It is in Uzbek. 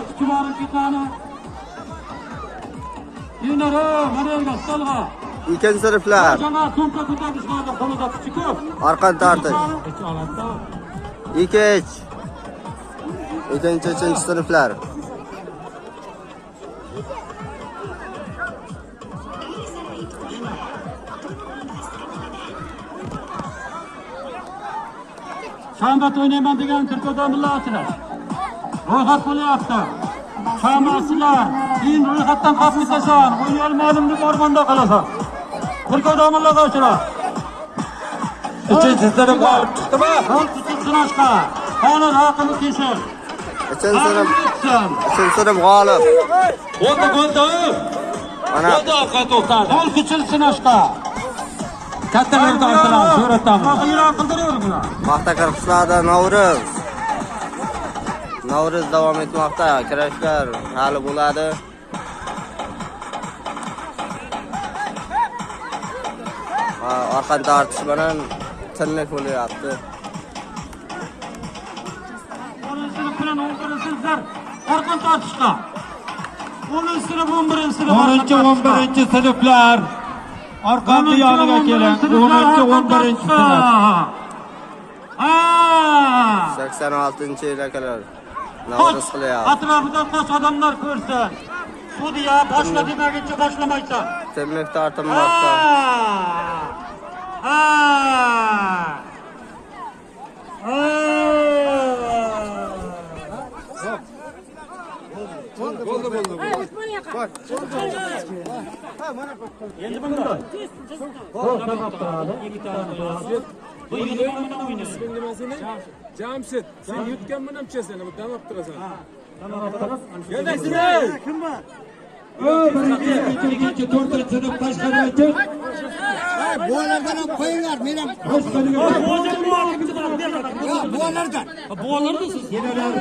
Küçüvarın bir tane. Yunara, Marelga, Salga. İkinci sınıflar. Cana tonka ko'tarishlarda qo'lida kuchi ko'p. Arqon tortish. İkinci, üçüncü sınıflar. Şambat oynayman degan Turkiyada millatchilar. Ro'yxat bo'lyapti. Shamasizlar, keyin ro'yxatdan qolib ketasan. O'ynay olmadimni ormonda qolasan. Turkiyada millatchilar. Üçüncü sınıf g'olib chiqdimi? Sinashqa. Qonun haqini teshib. Üçüncü sınıf g'olib. Bo'ldi. Mana Bo'ldi, orqa to'xtadi. Gol kuchil Sinashqa. Kattalar tortilar, suratdami? Qiyron qildiraver bular. Paxta qirg'izlarda Navruz davom etmoqda. Kurashlar hali bo'ladi. Arqon tortish bilan tinlik bo'lyapti. 10-sinf bilan 11-sinflar arqon tortishqa. 10-sinf 11-sinf 10-11 sınıflar arqonni yoniga kelin. 10-11 sınıf. 86-yilakalar Navruz qilyapti. Atrofida qo'sh odamlar ko'rsin. Sudya boshla demaguncha boshlamaysan. Tinlik tortinmoqda. Endi bunday. Bu yigitlarni o'ynaydi. Jamshid, sen yutganman ham chasan, bu damab turasan. Kim bor? Birinchi, to'rtinchi sınıf tashqarida. Bulardan ham qo'yinglar, men ham. Bulardan. Bulardan siz. Yenalar